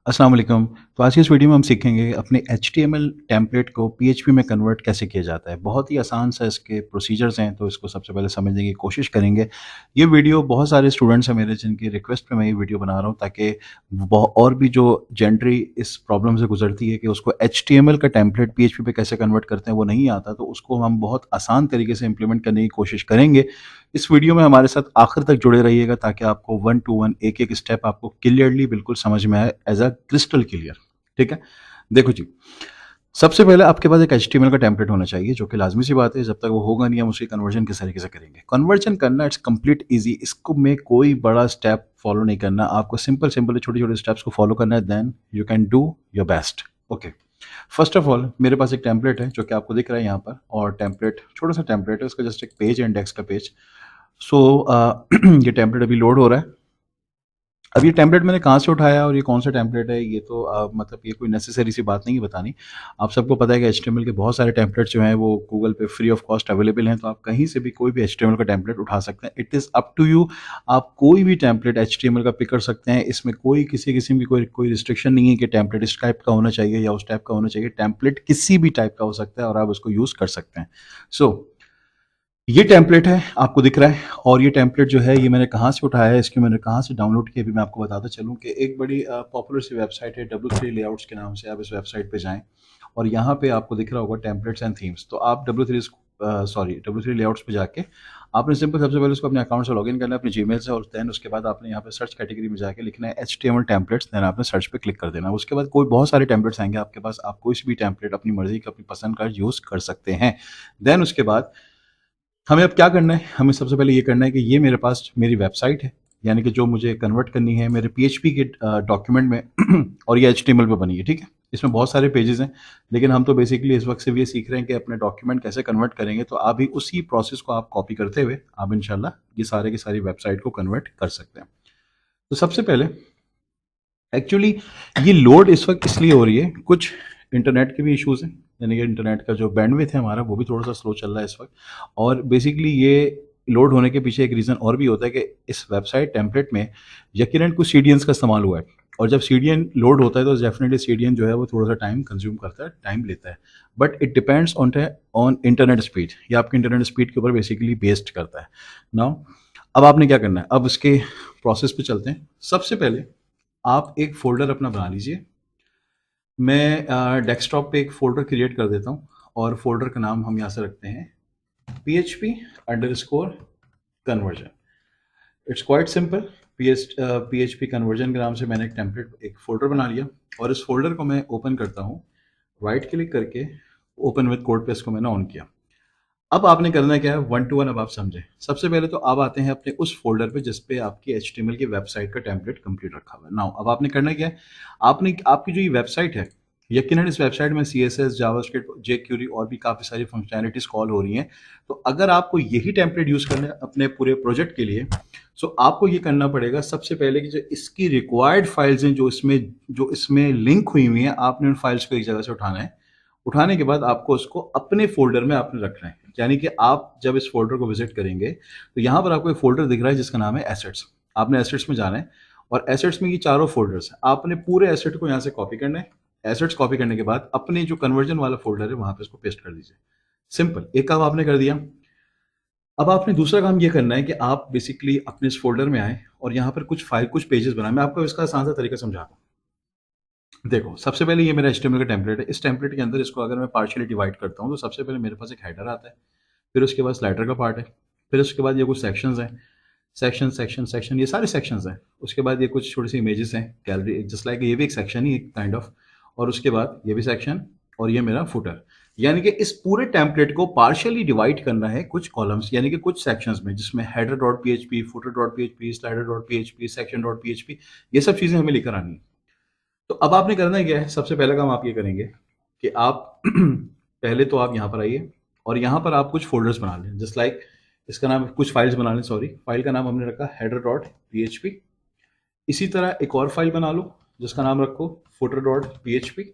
अस्सलाम वालेकुम। तो आज की इस वीडियो में हम सीखेंगे अपने एचटीएमएल टेम्पलेट को पीएचपी में कन्वर्ट कैसे किया जाता है। बहुत ही आसान सा इसके प्रोसीजर्स हैं, तो इसको सबसे पहले समझने की कोशिश करेंगे। ये वीडियो बहुत सारे स्टूडेंट्स हैं मेरे जिनकी रिक्वेस्ट पे मैं ये वीडियो बना रहा हूँ, ताकि और भी जो जेंट्री इस प्रॉब्लम से गुजरती है कि उसको एचटीएमएल का टेम्पलेट पीएचपी पे कैसे कन्वर्ट करते हैं वो नहीं आता, तो उसको हम बहुत आसान तरीके से इम्प्लीमेंट करने की कोशिश करेंगे। इस वीडियो में हमारे साथ आखिर तक जुड़े रहिएगा, ताकि आपको वन टू वन एक एक स्टेप आपको क्लियरली बिल्कुल समझ में आए, एज अ क्रिस्टल क्लियर। ठीक है, देखो जी। सबसे पहले आपके पास एक एचटीएमएल का टेम्पलेट होना चाहिए, जो कि लाजमी सी बात है। जब तक वो होगा नहीं, हम उसकी कन्वर्जन किस तरीके से करेंगे। कन्वर्जन करना इट्स कंप्लीट इजी। इसको में कोई बड़ा स्टेप फॉलो नहीं करना, आपको सिंपल सिंपल छोटे छोटे स्टेप्स को फॉलो करना है, then you can do your best. Okay, first of all मेरे पास एक टेम्पलेट है जो कि आपको दिख रहा है यहाँ पर, और टेम्पलेट छोटा सा टेम्पलेट है, उसका जस्ट एक पेज है, इंडेक्स का पेज। सो ये टेम्पलेट अभी लोड हो रहा है। अब ये टेम्पलेट मैंने कहाँ से उठाया और ये कौन सा टेम्पलेट है, ये तो मतलब ये कोई नेसेसरी सी बात नहीं है बतानी। आप सबको पता है कि एचटीएमएल के बहुत सारे टेम्पलेट्स जो हैं वो गूगल पे फ्री ऑफ कॉस्ट अवेलेबल हैं, तो आप कहीं से भी कोई भी एचटीएमएल का टेम्पलेट उठा सकते हैं। It is up to you. आप कोई भी टेम्पलेट एचटीएमएल का पिक कर सकते हैं। इसमें कोई किसी किस्म की कोई रिस्ट्रिक्शन नहीं है कि टेम्पलेट इस टाइप का होना चाहिए या उस टाइप का होना चाहिए। टेम्पलेट किसी भी टाइप का हो सकता है और आप उसको यूज़ कर सकते हैं। सो ये टेम्पलेट है, आपको दिख रहा है। और ये टेम्पलेट जो है, ये मैंने कहाँ से उठाया है, इसकी मैंने कहाँ से डाउनलोड किया, अभी मैं आपको बताता चलूँ कि एक बड़ी पॉपुलर सी वेबसाइट है W3 लेआउट्स के नाम से। आप इस वेबसाइट पे जाएँ और यहाँ पे आपको दिख रहा होगा टेम्पलेट्स एंड थीम्स। तो आप W3 लेआउट्स पे जाके आपने सिंपल सबसे पहले उसको अपने अकाउंट से लॉगिन करना है अपने जीमेल से, और देन उसके बाद आपने यहाँ पे सर्च कैटेगरी में जाके लिखना है HTML टेम्पलेट्स। देन आपने सर्च पे क्लिक कर देना। उसके बाद कोई बहुत सारे टेम्पलेट्स आएंगे आपके पास, आप कोई भी टेम्पलेट अपनी मर्जी का, अपनी पसंद का यूज़ कर सकते हैं। देन उसके बाद हमें अब क्या करना है, हमें सबसे पहले ये करना है कि ये मेरे पास मेरी वेबसाइट है, यानी कि जो मुझे कन्वर्ट करनी है मेरे पीएचपी के डॉक्यूमेंट में और ये एचटीएमएल पे बनी है। ठीक है, इसमें बहुत सारे पेजेस हैं, लेकिन हम तो बेसिकली इस वक्त सिर्फ ये सीख रहे हैं कि अपने डॉक्यूमेंट कैसे कन्वर्ट करेंगे। तो आप भी उसी प्रोसेस को आप कॉपी करते हुए आप इंशाल्लाह ये सारे की सारी वेबसाइट को कन्वर्ट कर सकते हैं। तो सबसे पहले एक्चुअली ये लोड इस वक्त इसलिए हो रही है, कुछ इंटरनेट के भी इश्यूज हैं, यानी कि इंटरनेट का जो बैंडविड्थ है हमारा वो भी थोड़ा सा स्लो चल रहा है इस वक्त। और बेसिकली ये लोड होने के पीछे एक रीज़न और भी होता है कि इस वेबसाइट टेम्पलेट में यकीनन कुछ सीडीएन्स का इस्तेमाल हुआ है। और जब सीडीएन लोड होता है तो डेफिनेटली सीडीएन जो है वो थोड़ा सा टाइम कंज्यूम करता है, टाइम लेता है। But it depends on internet speed, या आपकी इंटरनेट स्पीड के ऊपर बेसिकली बेस्ड करता है। नाउ अब आपने क्या करना है, अब इसके प्रोसेस पे चलते हैं। सबसे पहले आप एक फ़ोल्डर अपना बना लीजिए। मैं डेस्कटॉप पे एक फ़ोल्डर क्रिएट कर देता हूँ, और फ़ोल्डर का नाम हम यहाँ से रखते हैं PHP conversion. It's quite simple. PHP conversion के नाम से मैंने एक टेम्पलेट, एक फ़ोल्डर बना लिया, और इस फ़ोल्डर को मैं ओपन करता हूँ। राइट क्लिक करके ओपन विद कोड पे इसको मैंने ऑन किया। अब आपने करना क्या है, वन टू वन अब आप समझें। सबसे पहले तो आप आते हैं अपने उस फोल्डर पे जिस पे आपकी एचटीएमएल की वेबसाइट का टेम्पलेट कंप्लीट रखा हुआ है। नाउ अब आपने करना क्या है, आपने आपकी जो ये वेबसाइट है, यकीनन इस वेबसाइट में CSS, जावास्क्रिप्ट, jQuery और भी काफ़ी सारी फंक्शनैलिटीज कॉल हो रही हैं। तो अगर आपको यही टेम्पलेट यूज़ करना है अपने पूरे प्रोजेक्ट के लिए, सो आपको ये करना पड़ेगा सबसे पहले कि जो इसकी रिक्वायर्ड फाइल्स हैं, जो इसमें लिंक हुई हुई हैं, आपने उन फाइल्स को एक जगह से उठाना है। उठाने के बाद आपको उसको अपने फ़ोल्डर में आपने रखना है। यानी कि आप जब इस फ़ोल्डर को विज़िट करेंगे, तो यहाँ पर आपको एक फ़ोल्डर दिख रहा है जिसका नाम है एसेट्स। आपने एसेट्स में जाना है, और एसेट्स में ये चारों फ़ोल्डर्स हैं। आपने पूरे एसेट को यहाँ से कॉपी करना है। एसेट्स कॉपी करने के बाद अपने जो कन्वर्जन वाला फ़ोल्डर है वहाँ पे इसको पेस्ट कर दीजिए। सिंपल, एक काम आपने कर दिया। अब आपने दूसरा काम ये करना है कि आप बेसिकली अपने इस फ़ोल्डर में आएँ और यहाँ पर कुछ पेजेस बनाएँ। मैं आपको इसका आसान सा तरीका समझाता हूँ। देखो, सबसे पहले ये मेरा एचटीएमएल का टेम्पलेट है। इस टेम्पलेट के अंदर इसको अगर मैं पार्शियली डिवाइड करता हूँ, तो सबसे पहले मेरे पास एक हेडर आता है, फिर उसके बाद स्लाइडर का पार्ट है, फिर उसके बाद ये कुछ सेक्शंस हैं, सेक्शन सेक्शन सेक्शन, ये सारे सेक्शंस हैं। उसके बाद ये कुछ छोटी सी इमेजेस हैं, गैलरी, जस्ट लाइक ये भी एक सेक्शन ही है काइंड ऑफ। और उसके बाद ये भी सेक्शन, और ये मेरा फुटर। यानी कि इस पूरे टेम्पलेट को पार्शियली डिवाइड करना है कुछ कॉलम्स, यानी कि कुछ सेक्शंस में, जिसमें header dot PHP, footer dot PHP, slider dot PHP, section dot PHP, ये सब चीज़ें हमें लेकर आनी है। तो अब आपने करना क्या है, सबसे पहला काम आप ये करेंगे कि आप पहले तो आप यहाँ पर आइए, और यहाँ पर आप कुछ फोल्डर्स बना लें, जस्ट लाइक इसका नाम, कुछ फाइल्स बना लें। सॉरी, फाइल का नाम हमने रखा हेडर डॉट पीएचपी। इसी तरह एक और फाइल बना लो जिसका नाम रखो फुटर डॉट पीएचपी।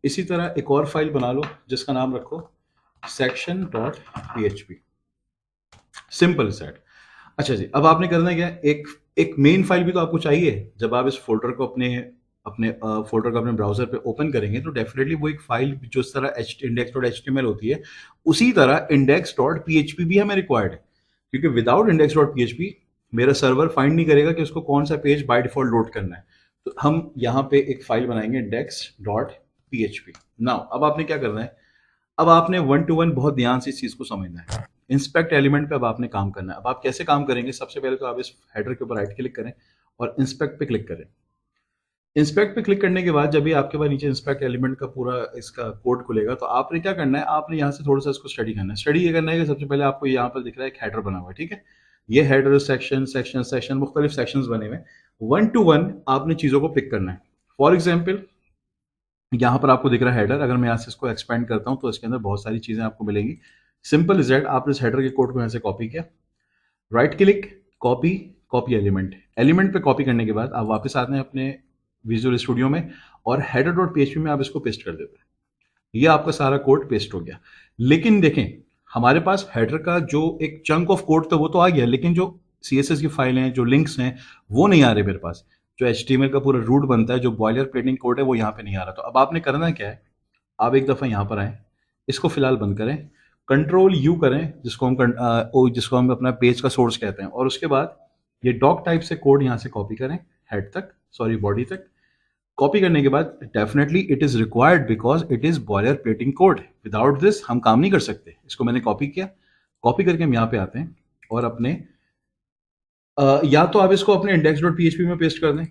इसी तरह एक और फाइल बना लो जिसका नाम रखो section dot PHP. Simple set. अच्छा जी, अब आपने करना क्या है, एक एक मेन फाइल भी तो आपको चाहिए जब आप इस फोल्डर को अपने अपने फोल्डर को अपने ब्राउजर पे ओपन करेंगे तो डेफिनेटली वो एक फाइल जो इस तरह index.html होती है, उसी तरह index.php भी हमें रिक्वायर्ड है, क्योंकि विदाउट index.php मेरा सर्वर फाइंड नहीं करेगा कि उसको कौन सा पेज बाय डिफॉल्ट लोड करना है। तो हम यहाँ पे एक फाइल बनाएंगे index.php। नाउ अब आपने क्या करना है, अब आपने वन टू वन बहुत ध्यान से इस चीज को समझना है। इंस्पेक्ट एलिमेंट पे अब आपने काम करना है। अब आप कैसे काम करेंगे, सबसे पहले तो आप इस हेडर के ऊपर राइट क्लिक करें और इंस्पेक्ट पे क्लिक करें। इंस्पेक्ट पे क्लिक करने के बाद जब भी आपके पास नीचे इंस्पेक्ट एलिमेंट का पूरा इसका कोड खुलेगा तो आपने क्या करना है, आपने यहाँ से थोड़ा सा इसको स्टडी करना है। स्टडी ये करना है कि सबसे पहले आपको यहाँ पर दिख रहा है एक हेडर बना हुआ है, ठीक है। ये हेडर सेक्शन सेक्शन सेक्शन मुख्तलिफ सेक्शंस बने हुए, वन टू वन आपने चीज़ों को पिक करना है। फॉर एग्जाम्पल यहाँ पर आपको दिख रहा है हेडर, अगर मैं यहाँ से इसको एक्सपेंड करता हूँ तो इसके अंदर बहुत सारी चीज़ें आपको मिलेंगी। सिंपल इज दैट, आपने इस हेडर के कोड को यहाँ से कॉपी किया, right click, copy, copy element. Element पे कॉपी करने के बाद आप वापस आते हैं अपने विजुअल स्टूडियो में और header.php में आप इसको पेस्ट कर देते हैं। ये आपका सारा कोड पेस्ट हो गया। लेकिन देखें, हमारे पास हेडर का जो एक चंक ऑफ कोड था वो तो आ गया, लेकिन जो CSS की फाइलें हैं, जो लिंक्स हैं, वो नहीं आ रहे मेरे पास। जो HTML का पूरा रूट बनता है, जो बॉयलर प्लेटिंग कोड है, वो यहाँ पे नहीं आ रहा। तो अब आपने करना क्या है, आप एक दफ़ा यहाँ पर आए, इसको फिलहाल बंद करें, कंट्रोल यू करें, जिसको हम अपना पेज का सोर्स कहते हैं, और उसके बाद ये डॉक टाइप से कोड यहाँ से कॉपी करें हेड तक, सॉरी बॉडी तक। कॉपी करने के बाद definitely it is required because it is boiler plating code, without this हम काम नहीं कर सकते। इसको मैंने कॉपी किया, कॉपी करके हम यहाँ पे आते हैं और अपने या तो आप इसको अपने index.php में पेस्ट कर दें,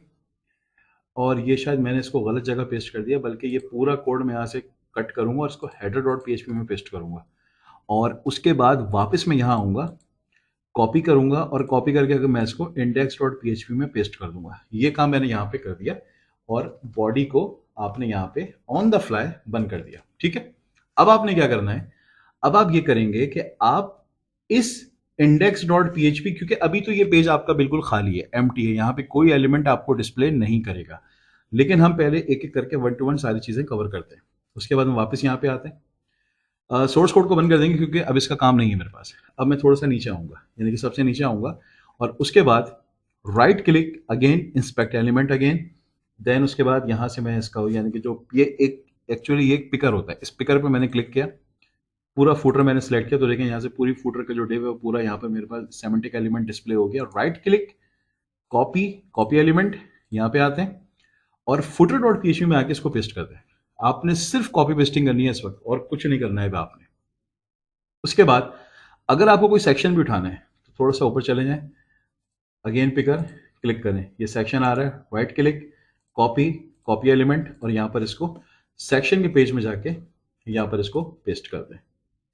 और ये शायद मैंने इसको गलत जगह पेस्ट कर दिया, बल्कि ये पूरा कोड मैं यहाँ से कट करूंगा और इसको header.php में पेस्ट करूंगा, और उसके बाद वापस मैं यहाँ आऊँगा, कॉपी करूंगा और कॉपी करके अगर मैं इसको index.php में पेस्ट कर दूंगा। ये काम मैंने यहाँ पे कर दिया और बॉडी को आपने यहाँ पे ऑन द फ्लाई बंद कर दिया, ठीक है। अब आपने क्या करना है, अब आप ये करेंगे कि आप इस index.php, क्योंकि अभी तो ये पेज आपका बिल्कुल खाली है, एम्प्टी है, यहाँ पे कोई एलिमेंट आपको डिस्प्ले नहीं करेगा, लेकिन हम पहले एक एक करके वन टू वन सारी चीजें कवर करते हैं। उसके बाद हम वापस यहाँ पे आते हैं, सोर्स कोड को बंद कर देंगे क्योंकि अब इसका काम नहीं है मेरे पास। अब मैं थोड़ा सा नीचे आऊँगा, यानी कि सबसे नीचे आऊँगा, और उसके बाद right click again, inspect element again, then उसके बाद यहाँ से मैं इसका, यानी कि जो ये एक एक्चुअली ये एक पिकर होता है, इस पिकर पे मैंने क्लिक किया, पूरा फूटर मैंने सेलेक्ट किया, तो देखें यहाँ से पूरी फूटर का जो डिव है वो पूरा यहाँ पे मेरे पास सेमेंटिक एलिमेंट डिस्प्ले हो गया। Right click, copy, copy element, यहाँ पे आते हैं और footer.php में आके इसको पेस्ट करते हैं। आपने सिर्फ कॉपी पेस्टिंग करनी है इस वक्त, और कुछ नहीं करना है आपने। उसके बाद अगर आपको कोई सेक्शन भी उठाना है तो थोड़ा सा ऊपर चले जाएं, अगेन पिकर, क्लिक करें, ये सेक्शन आ रहा है, right click, copy, copy element, और यहाँ पर इसको सेक्शन के पेज में जाके यहाँ पर इसको पेस्ट कर दें,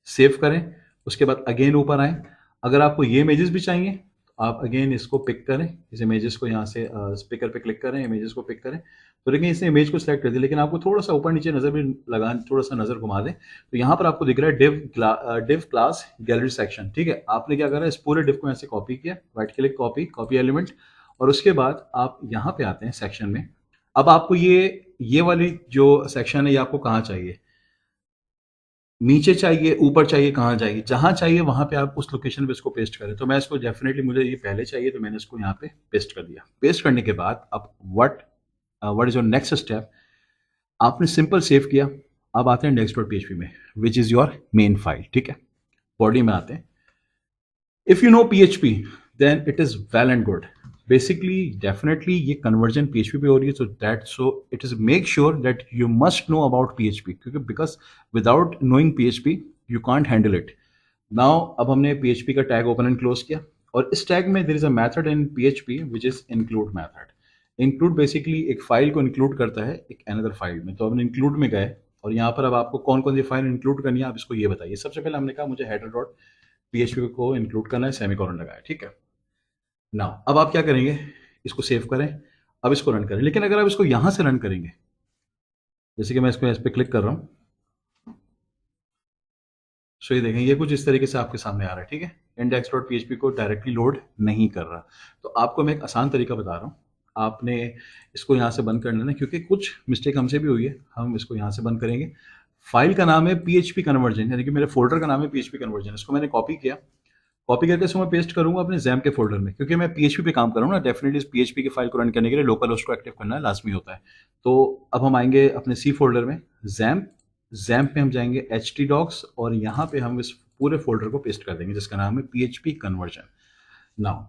सेव करें। उसके बाद अगेन ऊपर आए, अगर आपको ये इमेजेस भी चाहिए तो आप अगेन इसको पिक करें, इस इमेजेस को यहाँ से स्पीकर पे क्लिक करें, इमेजेस को पिक करें, तो देखिए इसने इमेज को सिलेक्ट कर दिया, लेकिन आपको थोड़ा सा ऊपर नीचे नजर भी लगा, थोड़ा सा नजर घुमा दें तो यहाँ पर आपको दिख रहा है डिव क्लास गैलरी सेक्शन, ठीक है। आपने क्या करा, इस पूरे डिव को यहाँ से कॉपी किया, right click, copy, copy element, और उसके बाद आप यहाँ पे आते हैं सेक्शन में। अब आपको ये वाली जो सेक्शन है ये आपको कहाँ चाहिए, नीचे चाहिए, ऊपर चाहिए, कहाँ चाहिए, जहां चाहिए वहां पे आप उस लोकेशन पे इसको पेस्ट करें। तो मैं इसको डेफिनेटली, मुझे ये पहले चाहिए तो मैंने इसको यहाँ पे पेस्ट कर दिया। पेस्ट करने के बाद अब what is your next step, आपने सिंपल सेव किया, अब आते हैं index.php में, which is your main file, ठीक है। बॉडी में आते हैं, if you know PHP then it is well and good. Basically definitely ये कन्वर्जन PHP पे हो रही है, so it is make sure that you must know about PHP, क्योंकि because without knowing PHP you can't handle it. Now अब हमने PHP का tag open and close किया, और इस टैग में there is a method in PHP which is include method. Include basically एक file को इंक्लूड करता है एक अनदर फाइल में, तो हमने इंक्लूड में गए, और यहाँ पर अब आपको कौन कौन सी फाइल इंक्लूड करनी है आप इसको ये बताइए। सबसे पहले हमने कहा मुझे header.php को इंक्लूड करना है, सेमीकोलन लगाया, ठीक है। नाउ अब आप क्या करेंगे, इसको सेव करें, अब इसको रन करें। लेकिन अगर आप इसको यहां से रन करेंगे, जैसे कि मैं इसको इस पर क्लिक कर रहा हूं, सो ये देखें ये कुछ इस तरीके से आपके सामने आ रहा है, ठीक है। index.php को डायरेक्टली लोड नहीं कर रहा। तो आपको मैं एक आसान तरीका बता रहा हूँ, आपने इसको यहाँ से बंद कर लेना, क्योंकि कुछ मिस्टेक हमसे भी हुई है, हम इसको यहाँ से बंद करेंगे। फाइल का नाम है PHP कन्वर्जन, यानी कि मेरे फोल्डर का नाम है PHP कन्वर्जन। इसको मैंने कॉपी किया, कॉपी करके इसको मैं पेस्ट करूंगा अपने जैम के फोल्डर में, क्योंकि मैं PHP पे काम कर रहा हूँ ना, डेफिनेटली इस PHP की फाइल को रन करने के लिए लोकल होस्ट को एक्टिव करना लाजमी होता है। तो अब हम आएंगे अपने सी फोल्डर में, जैम्प जैम्प में हम जाएंगे htdocs और यहाँ पे हम इस पूरे फोल्डर को पेस्ट कर देंगे जिसका नाम है PHP कन्वर्जन। नाउ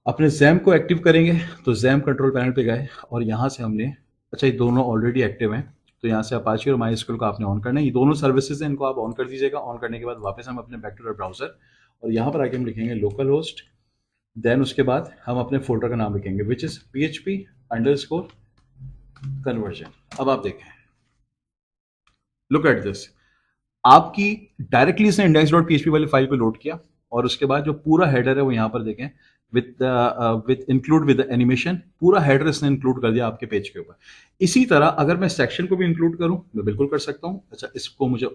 अपने जैम्प को एक्टिव करेंगे तो जैम्प कंट्रोल पैनल पे गए और यहाँ से हमने, अच्छा ये दोनों ऑलरेडी एक्टिव हैं, तो यहाँ से अपाची और माई को आपने ऑन करना है। ये दोनों सर्विसेज हैं, इनको आप ऑन कर दीजिएगा। ऑन करने के बाद वापस हम अपने बैक टू द ब्राउजर और यहाँ पर आके हम लिखेंगे लोकल होस्ट, देन उसके बाद हम अपने फोल्डर का नाम लिखेंगे विच इज PHP_कन्वर्जन। अब आप देखें, लुक एट दिस, आपकी डायरेक्टली इसने index.php वाली फाइल को लोड किया और उसके बाद जो पूरा हेडर है वो यहाँ पर देखें विद इंक्लूड विद एनिमेशन, पूरा हेडर इसने इंक्लूड कर दिया आपके पेज के ऊपर। इसी तरह अगर मैं सेक्शन को भी इंक्लूड करूं, मैं बिल्कुल कर सकता हूं। अच्छा, इसको मुझे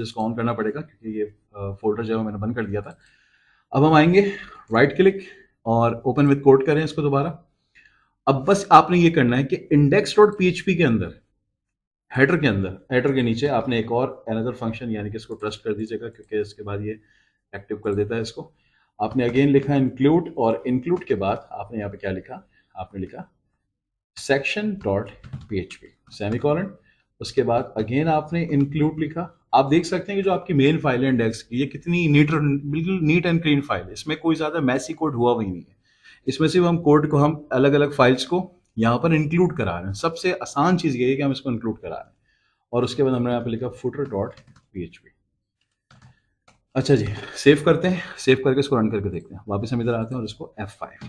इसको ऑन करना पड़ेगा क्योंकि ये फोल्डर जो है मैंने बंद कर दिया था। अब हम आएंगे, राइट क्लिक और ओपन विद कोड करें इसको दोबारा। अब बस आपने ये करना है कि index.php के अंदर, हेडर के अंदर, हेडर के नीचे आपने एक और अनदर फंक्शन यानी कि इसको ट्रस्ट कर दीजिएगा क्योंकि इसके बाद ये एक्टिव कर देता है इसको। आपने अगेन लिखा इंक्लूड और इंक्लूड के बाद आपने यहाँ पे क्या लिखा, आपने लिखा section.php सेमीकोलन, उसके बाद अगेन आपने इंक्लूड लिखा। आप देख सकते हैं कि जो आपकी मेन फाइल है इंडेक्स की, ये कितनी बिल्कुल नीट एंड क्लीन फाइल है, इसमें कोई ज्यादा मैसी कोड हुआ वही नहीं है। इसमें सिर्फ हम कोड को, हम अलग अलग फाइल्स को यहाँ पर इंक्लूड करा रहे हैं। सबसे आसान चीज ये है कि हम इसको इंक्लूड करा रहे हैं और उसके बाद हमने यहाँ पे लिखा footer.php। अच्छा जी, सेव करते हैं, सेव करके इसको रन करके देखते हैं। वापस हम इधर आते हैं और इसको F5।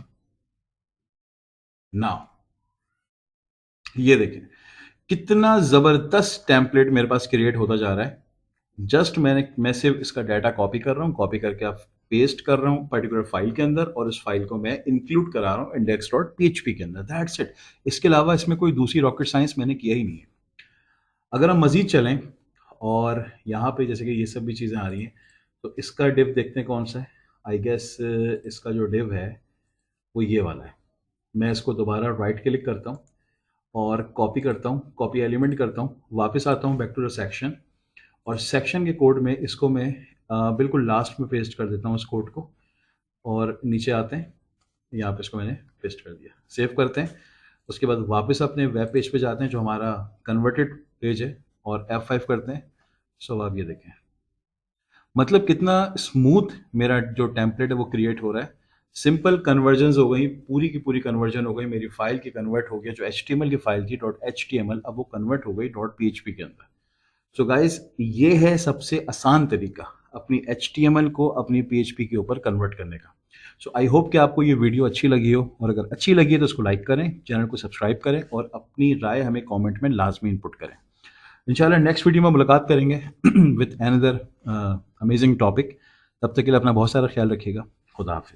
नाउ ये देखें कितना जबरदस्त टेम्पलेट मेरे पास क्रिएट होता जा रहा है। जस्ट मैं सिर्फ इसका डाटा कॉपी कर रहा हूँ, कॉपी करके आप पेस्ट कर रहा हूँ पर्टिकुलर फाइल के अंदर और उस फाइल को मैं इंक्लूड करा रहा हूँ index.php के अंदर। That's it. इसके अलावा इसमें कोई दूसरी रॉकेट साइंस मैंने किया ही नहीं है। अगर हम मजीद चलें और यहाँ पे जैसे कि ये सब भी चीज़ें आ रही हैं, तो इसका डिव देखते हैं कौन सा है। आई गेस इसका जो डिव है वो ये वाला है। मैं इसको दोबारा राइट क्लिक करता हूँ और कॉपी करता हूँ, कॉपी एलिमेंट करता हूँ, वापस आता हूँ बैक टू द सेक्शन और सेक्शन के कोड में इसको मैं बिल्कुल लास्ट में पेस्ट कर देता हूँ इस कोड को। और नीचे आते हैं, यहाँ पे इसको मैंने पेस्ट कर दिया। सेव करते हैं, उसके बाद वापस अपने वेब पेज पे जाते हैं जो हमारा कन्वर्टेड पेज है और F5 करते हैं। सो आप ये देखें, मतलब कितना स्मूथ मेरा जो टेम्पलेट है वो क्रिएट हो रहा है। सिंपल कन्वर्जन्स हो गई, पूरी की पूरी कन्वर्जन हो गई, मेरी फाइल की कन्वर्ट हो गया। जो HTML की फाइल थी .html, अब वो कन्वर्ट हो गई .php के अंदर। सो गाइज, ये है सबसे आसान तरीका अपनी HTML को अपनी PHP के ऊपर कन्वर्ट करने का। सो आई होप कि आपको ये वीडियो अच्छी लगी हो, और अगर अच्छी लगी है तो इसको लाइक करें, चैनल को सब्सक्राइब करें और अपनी राय हमें कमेंट में लाजमी इनपुट करें। इंशाल्लाह नेक्स्ट वीडियो में मुलाकात करेंगे विद अनदर अमेजिंग टॉपिक। तब तक के लिए अपना बहुत सारा ख्याल रखिएगा। खुदा हाफिज़।